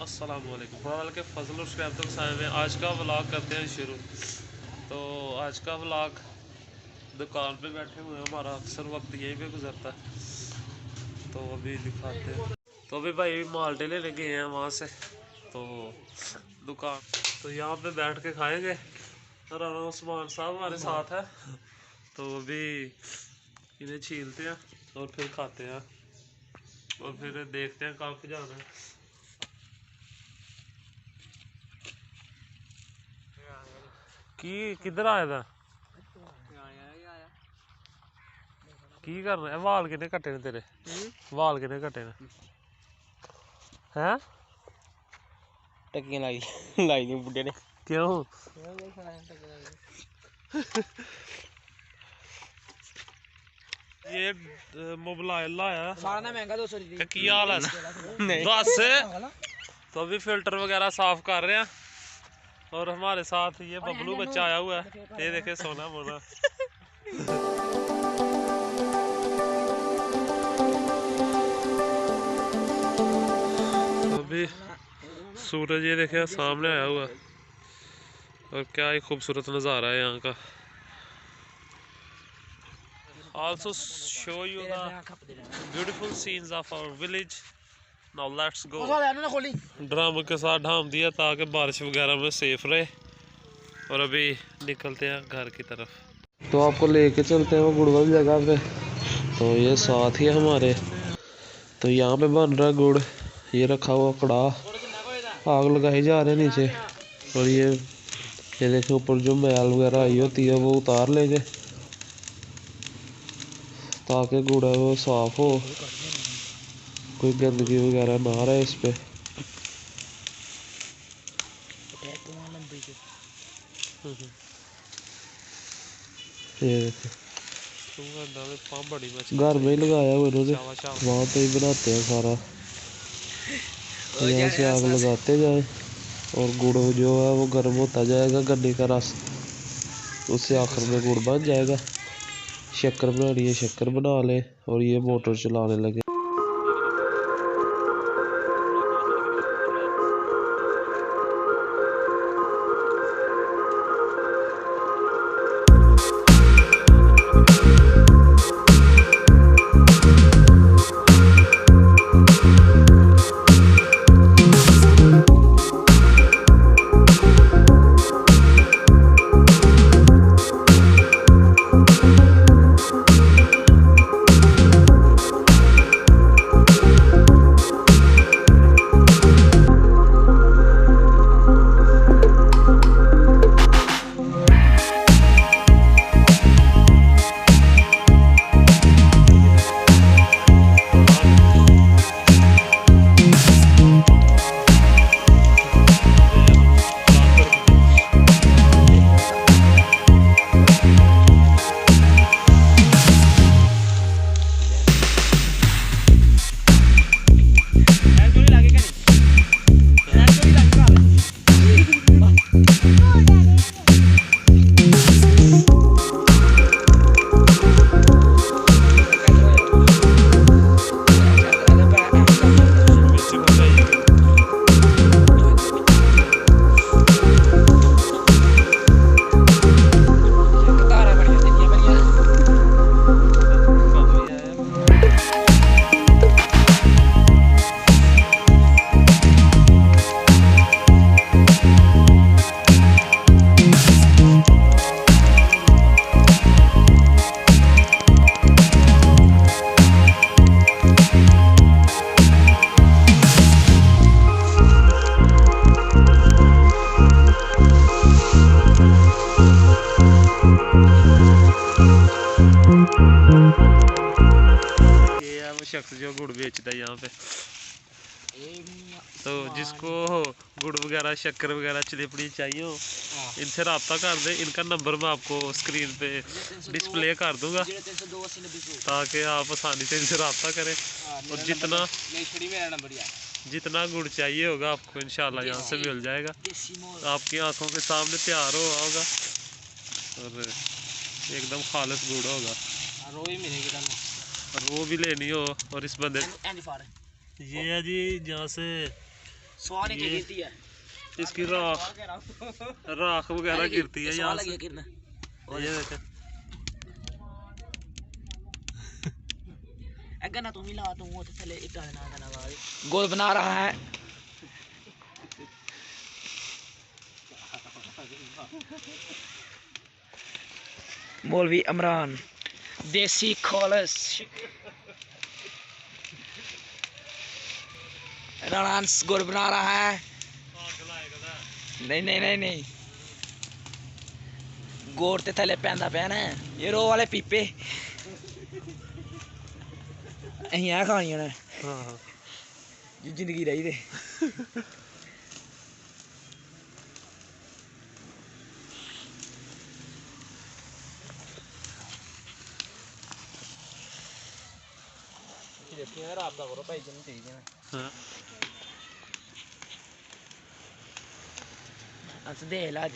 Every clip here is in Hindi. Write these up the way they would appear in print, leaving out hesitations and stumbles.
अस्सलामुअलैकुम के फजल और शराबत साए में आज का व्लॉग करते हैं शुरू। तो आज का व्लॉग दुकान पे बैठे हुए हैं, हमारा अक्सर वक्त यहीं पे गुजरता है, तो अभी दिखाते हैं। तो अभी भाई माल्टे लेने गए हैं वहाँ से, तो दुकान तो यहाँ पे बैठ के खाएंगे। और उस्मान साहब हमारे साथ है, तो अभी इन्हें छीलते हैं और फिर खाते हैं और फिर देखते हैं कहाँ पे जाना है। किधर आया था की कर रहा है? वाल किने कटे ने तेरे? वाल किने कटे ने? हैं टक्कियां लाई दी बुड्ढे ने। क्यों? ये मोबाइल लाया सारा महंगा 200 रुपये की हाल है? बस तो अभी फिल्टर वगैरह साफ कर रहे हैं और हमारे साथ ये बबलू बच्चा आया हुआ है, ये देखे सोना मोना। अभी सूरज ये देखे सामने आया हुआ है और क्या ही खूबसूरत नज़ारा है यहाँ का। Also show you the beautiful scenes of our village. Now let's go. Drum के साथ ढाम दिया ताकि बारिश वगैरह में सेफ रहे और अभी निकलते हैं घर की तरफ। तो आपको लेके चलते हैं वो गुड़ वाली जगह पे। तो ये साथ ही हमारे, तो यहाँ पे बन रहा है गुड़, ये रखा हुआ कड़ा, आग लगाई जा रहे नीचे और ये देखो ऊपर जो मैल वगैरह आई होती है वो उतार लेंगे ताकि गुड़ है वो साफ हो, कोई गंदगी वगैरह ना रहे इस पे। ये देखो घर में ही लगाया हुआ इन्होंने, वहाँ पे ही बनाते हैं सारा। यहाँ से आग लगाते जाए और गुड़ जो है वो गर्म होता जाएगा, गन्ने का रस, उससे आखिर में गुड़ बन जाएगा। शक्कर बनानी है शक्कर बना ले और ये मोटर चलाने लगे। ये है वो शख्स जो गुड़ बेचता है यहाँ पे। तो जिसको गुड़ वगैरह शक्कर वगैरह चिलीपड़ी चाहिए हो इनसे रब्ता कर दे। इनका नंबर मैं आपको स्क्रीन पे डिस्प्ले कर दूंगा ताकि आप आसानी से इनसे रब्ता करें। और जितना गुड़ चाहिए होगा आपको इंशाल्लाह यहाँ से मिल जाएगा। आपकी आंखों के सामने तैयार हो होगा और एकदम खालिस गुड़ होगा। रो भी लेनी हो और इस बंदे ये है जी जहाँ से ये इसकी राख वगैरह गिरती है यहाँ से। ये देखें गोल बना रहा है। मौलवी इमरान देसी खालिस रानांस गोल बना रहा है। नहीं नहीं नहीं नहीं गोर ते थले पैंदा पैना है। ये रो वाले पीपे अं खानिया ने जिंदगी रही दे। रब्ता करो भाई जन चाहिए अस देख ला अज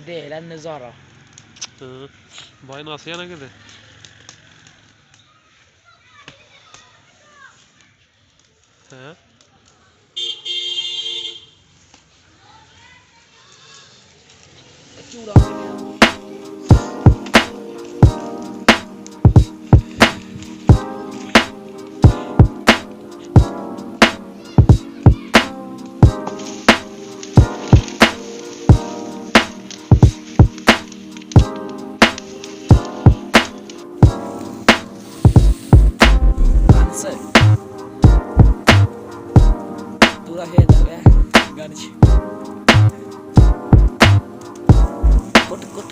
देख ला नजारा भाई नसिया ना किते चूड़ा पूरा है गन कुट कुट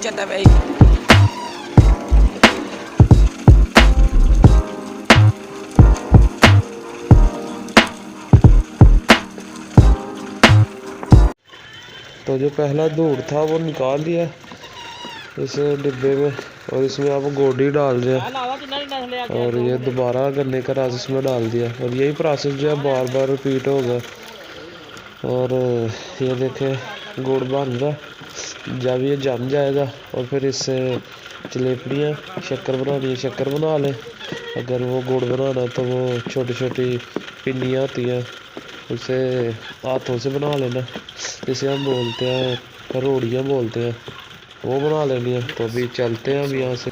चलता भाई। तो जो पहला दूध था वो निकाल दिया इस डिब्बे में और इसमें आप गोडी डाल दिया और ये दोबारा गन्ने का रस इसमें डाल दिया और यही प्रोसेस जो है बार बार रिपीट होगा। और ये देखें गुड़ बन रहा। जब ये जम जाएगा और फिर इससे जलेबियाँ शक्कर बनानी है शक्कर बना लें। अगर वो गुड़ बनाना तो वो छोटी छोटी पिन्नियाँ होती हैं उसे हाथों से बना लेना, जिसे हम बोलते हैं रोड़ियाँ बोलते हैं, वो बना लेनी है। तो अभी चलते हैं अब यहाँ से,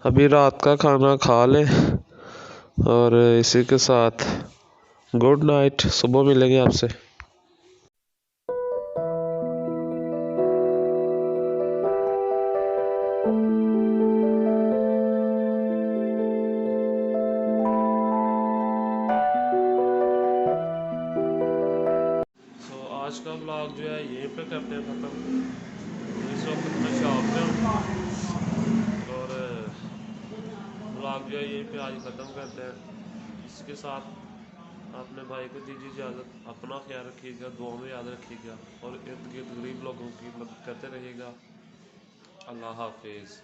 अभी रात का खाना खा लें और इसी के साथ गुड नाइट, सुबह मिलेंगे आपसे। आज का ब्लॉग जो है यहीं पे करते हैं ख़त्म। इस वक्त मैं शॉप पे हूँ और ब्लॉग जो है यहीं पे आज ख़त्म करते हैं। इसके साथ अपने भाई को दीजिए इजाज़त, अपना ख्याल रखिएगा, दुआ में याद रखिएगा और इर्द गिर्द गरीब लोगों की मदद करते रहिएगा। अल्लाह हाफिज़।